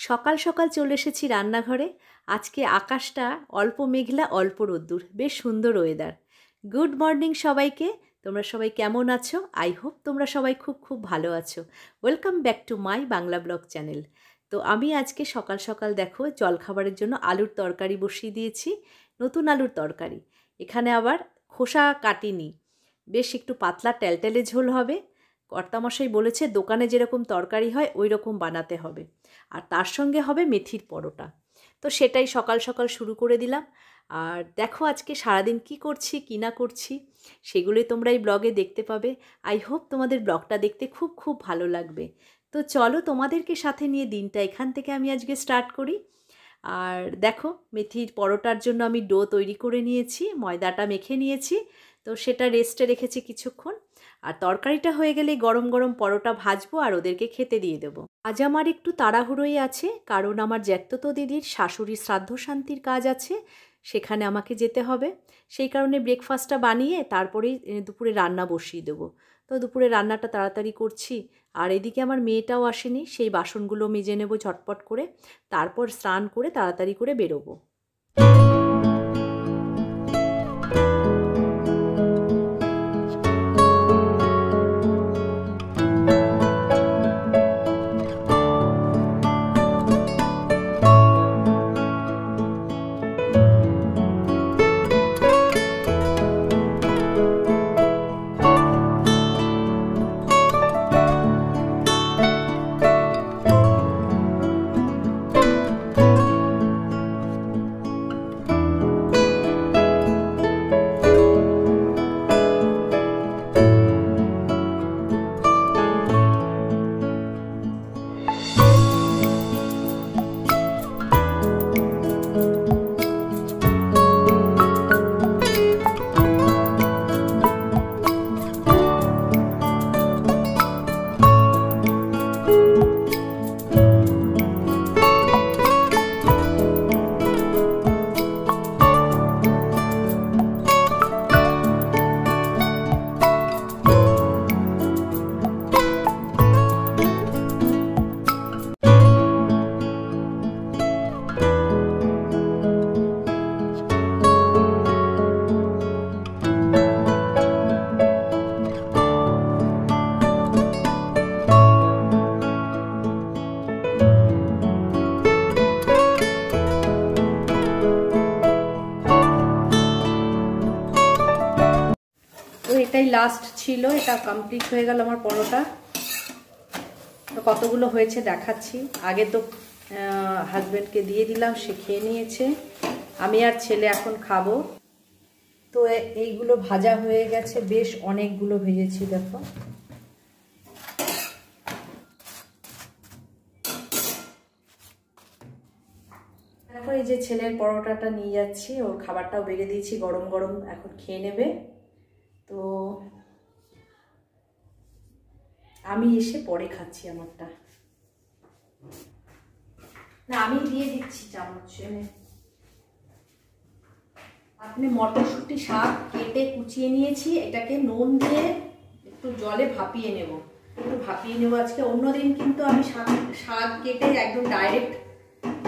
সকাল সকাল চলে এসেছি রান্নাঘরে। আজকে আকাশটা অল্প মেঘলা অল্প রোদ্দুর, বেশ সুন্দর ওয়েদার। গুড মর্নিং সবাইকে। তোমরা সবাই কেমন আছো? আই হোপ তোমরা সবাই খুব খুব ভালো আছো। Welcome back to my Bangla blog channel. তো আমি আজকে সকাল সকাল দেখো জলখাবারের জন্য আলুর তরকারি বসিয়ে দিয়েছি, নতুন আলুর তরকারি। এখানে আবার খোসা কাটিনি, বেশ একটু পাতলা টেলটেলে ঝোল হবে। কর্তামশাই বলেছে দোকানে যেরকম তরকারি হয় ওই রকম বানাতে হবে, আর তার সঙ্গে হবে মেথির পরোটা। তো সেটাই সকাল সকাল শুরু করে দিলাম। আর দেখো আজকে সারাদিন কি করছি কি না করছি সেগুলোই তোমরা এই ব্লগে দেখতে পাবে। আই হোপ তোমাদের ব্লগটা দেখতে খুব খুব ভালো লাগবে। তো চলো তোমাদেরকে সাথে নিয়ে দিনটা এখান থেকে আমি আজকে স্টার্ট করি। আর দেখো মেথির পরোটার জন্য আমি ডো তৈরি করে নিয়েছি, ময়দাটা মেখে নিয়েছি। তো সেটা রেস্টে রেখেছি কিছুক্ষণ। আর তরকারিটা হয়ে গেলেই গরম গরম পরোটা ভাজবো আর ওদেরকে খেতে দিয়ে দেবো। আজ আমার একটু তাড়াহুড়োই আছে, কারণ আমার জ্যাঠতো দিদির শাশুড়ির শ্রাদ্ধ শান্তির কাজ আছে, সেখানে আমাকে যেতে হবে। সেই কারণে ব্রেকফাস্টটা বানিয়ে তারপরেই দুপুরে রান্না বসিয়ে দেবো। তো দুপুরে রান্নাটা তাড়াতাড়ি করছি। আর এদিকে আমার মেয়েটাও আসেনি, সেই বাসনগুলো মেজে নেবো ঝটপট করে, তারপর স্নান করে তাড়াতাড়ি করে বেরোবো। তো এটাই লাস্ট ছিল, এটা কমপ্লিট হয়ে গেল আমার পরোটা। তো কতগুলো হয়েছে দেখাচ্ছি। আগে তো হাজব্যান্ডকে দিয়ে দিলাম, সে খেয়ে নিয়েছে। আমি আর ছেলে এখন খাবো। তো এইগুলো ভাজা হয়ে গেছে, বেশ অনেকগুলো ভেজেছি দেখো। এখন এই যে ছেলের পরোটাটা নিয়ে যাচ্ছি, ওর খাবারটাও বেড়ে দিয়েছি, গরম গরম এখন খেয়ে নেবে। তো আমি এসে পরে খাচ্ছি আমারটা। না আমি দিয়ে দিচ্ছি চামচ এনে। আপনি মটরশুঁটি শাক কেটে কুচিয়ে নিয়েছি, এটাকে নুন দিয়ে একটু জলে ভাপিয়ে নেব। একটু ভাপিয়ে নেব আজকে। অন্যদিন কিন্তু আমি শাক কেটে একদম ডাইরেক্ট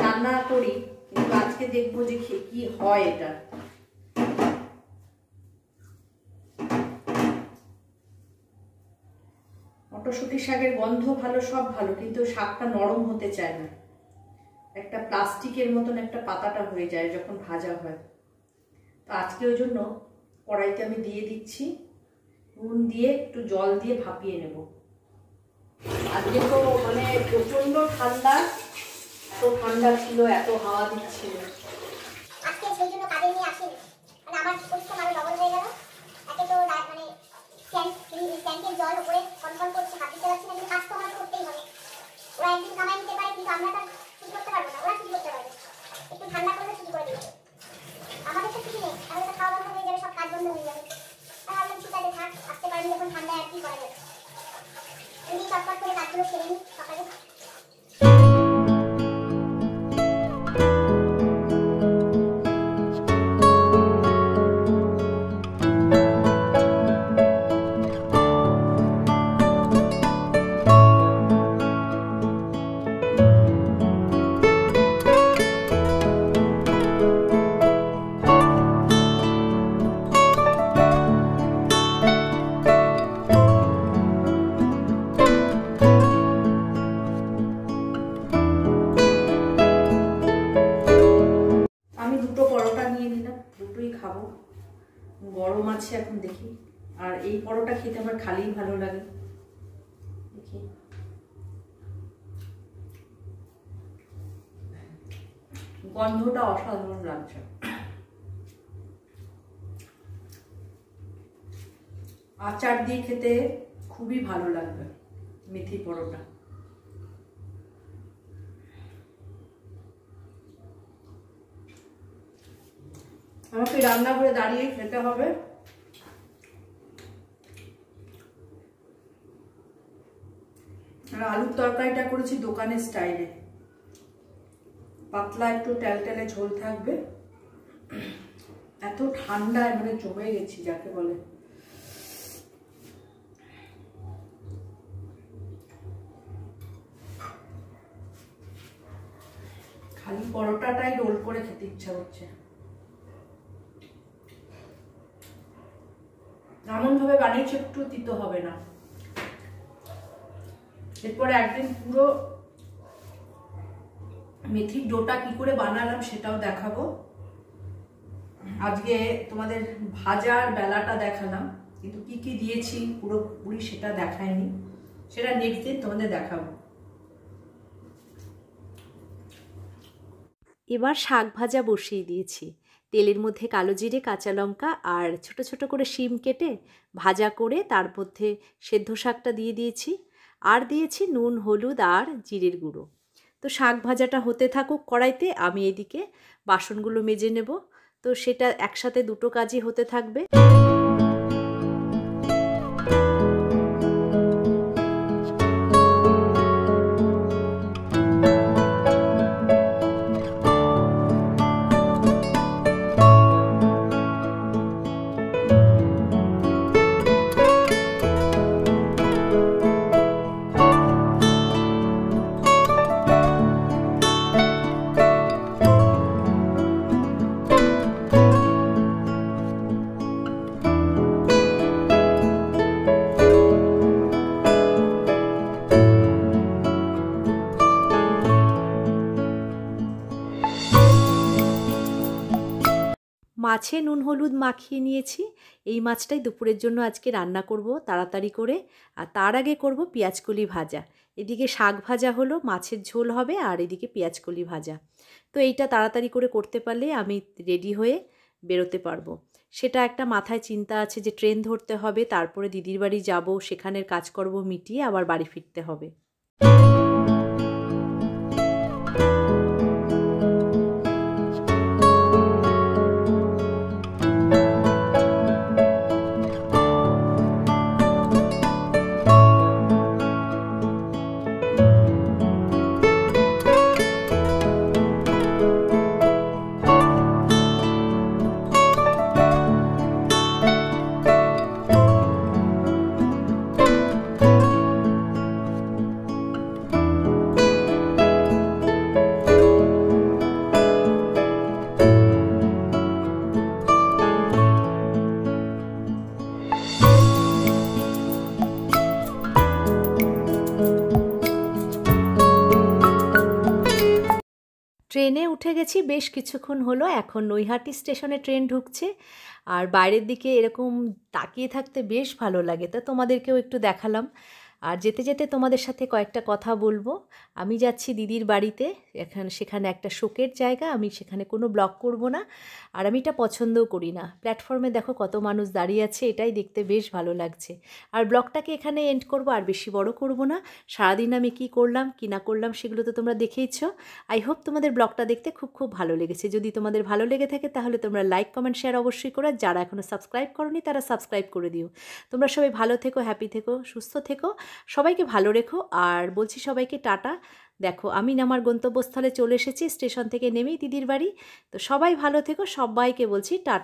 রান্না করি, কিন্তু আজকে দেখবো যে কি হয় এটা। মটরশুঁটি শাকের গন্ধ ভালো, সব ভালো, কিন্তু শাকটা নরম হতে চায় না, একটা প্লাস্টিকের মতন একটা পাতাটা হয়ে যায় যখন ভাজা হয়। তো আজকে ওই জন্য কড়াইতে আমি দিয়ে দিচ্ছি, নুন দিয়ে একটু জল দিয়ে ভাপিয়ে নেব। আজকে তো মানে প্রচন্ড ঠান্ডা, এত ঠান্ডা ছিল, এত হাওয়া দিচ্ছিল। আজকে সেই জন্য কাজে নিয়ে আসিনি, মানে আমার পরিশ্রম আরো ডবল হয়ে গেল। একে তো মানে ট্যাঙ্কের জল উপরে কনফার্ম করতে হাত দিতে পারছি না, কিন্তু কাজ তো আমাদের করতেই হবে। ওরা একদিন কামাই নিতে পারে, কিন্তু আমরা তার ছুটি করতে পারবো না, ওরা ছুটি করতে পারবে। একটু ঠান্ডা করলে ছুটি করে দিতে, আমাদের তো ছুটি নেই, তাহলে তো খাওয়া বন্ধ হয়ে যাবে, সব কাজ বন্ধ হয়ে যাবে। আর ভাবলাম ঠিক আছে থাক, আসতে পারিনি যখন ঠান্ডায় আর কি করা যাবে, এমনি চটপট করে কাজগুলো সেরে নিই সকালে। খাবো, গরম আছে এখন দেখি। আর এই পরোটা খেতে আমার খালিই ভালো লাগে। দেখি গন্ধটা অসাধারণ লাগছে। আচার দিয়ে খেতে খুবই ভালো লাগবে মেথি পরোটা। আমাকে রান্নাঘরে দাঁড়িয়ে খেতে হবে। আর আলুর তরকারিটা করেছি দোকানের স্টাইলে, পাতলা একটু টেলটেলে ঝোল থাকবে। এত ঠান্ডায় মানে জমে গেছি যাকে বলে। খালি পরোটাটাই রোল করে খেতে ইচ্ছা করছে। এমন ভাবে বানিয়েছে একটু তিতো হবে না। এরপরে একদিন পুরো মেথির ডোটা কি করে বানালাম সেটাও দেখাবো। আজকে তোমাদের ভাজার বেলাটা দেখালাম, কিন্তু কি কি দিয়েছি পুরোপুরি সেটা দেখায়নি, সেটা নেক্সট দিন তোমাদের দেখাবো। এবার শাক ভাজা বসিয়ে দিয়েছি। তেলের মধ্যে কালো জিরে, কাঁচা লঙ্কা আর ছোট ছোট করে শিম কেটে ভাজা করে তার মধ্যে সেদ্ধ শাকটা দিয়ে দিয়েছি। আর দিয়েছি নুন, হলুদ আর জিরের গুঁড়ো। তো শাক ভাজাটা হতে থাকুক কড়াইতে, আমি এদিকে বাসনগুলো মেজে নেব। তো সেটা একসাথে দুটো কাজই হতে থাকবে। মাছে নুন হলুদ মাখিয়ে নিয়েছি। এই মাছটাই দুপুরের জন্য আজকে রান্না করব তাড়াতাড়ি করে। আর তার আগে করব পেঁয়াজকলি ভাজা। এদিকে শাক ভাজা হলো, মাছের ঝোল হবে, আর এদিকে পেঁয়াজকলি ভাজা। তো এইটা তাড়াতাড়ি করে করতে পারলে আমি রেডি হয়ে বেরোতে পারবো। সেটা একটা মাথায় চিন্তা আছে যে ট্রেন ধরতে হবে, তারপরে দিদির বাড়ি যাব, সেখানের কাজকর্ম মিটিয়ে আবার বাড়ি ফিরতে হবে। ট্রেনে উঠে গেছি বেশ কিছুক্ষণ হলো। এখন নৈহাটি স্টেশনে ট্রেন ঢুকছে। আর বাইরের দিকে এরকম তাকিয়ে থাকতে বেশ ভালো লাগে, তা তোমাদেরকেও একটু দেখালাম। আর যেতে যেতে তোমাদের সাথে কয়েকটা কথা বলবো। আমি যাচ্ছি দিদির বাড়িতে, সেখানে একটা শোকের জায়গা, আমি সেখানে কোনো ব্লগ করব না। আর আমি এটা পছন্দও করি না। প্ল্যাটফর্মে দেখো কত মানুষ দাঁড়িয়ে আছে, এটাই দেখতে বেশ ভালো লাগছে। আর ব্লগটাকে এখানে এন্ড করব, আর বেশি বড় করব না। সারাদিন আমি কি করলাম কি না করলাম সেগুলো তো তোমরা দেখেইছো। আই হোপ তোমাদের ব্লগটা দেখতে খুব খুব ভালো লেগেছে। যদি তোমাদের ভালো লেগে থাকে তাহলে তোমরা লাইক কমেন্ট শেয়ার অবশ্যই করো। যারা এখনও সাবস্ক্রাইব করোনি তারা সাবস্ক্রাইব করে দিও। তোমরা সবাই ভালো থেকো, হ্যাপি থেকো, সুস্থ থেকো, সবাইকে ভালো রেখো। আর বলছি সবাইকে টাটা। দেখো আমি আমার গন্তব্যস্থলে চলে এসেছি, স্টেশন থেকে নেমেই দিদির বাড়ি। তো সবাই ভালো থেকো, সবাইকে বলছি টাটা।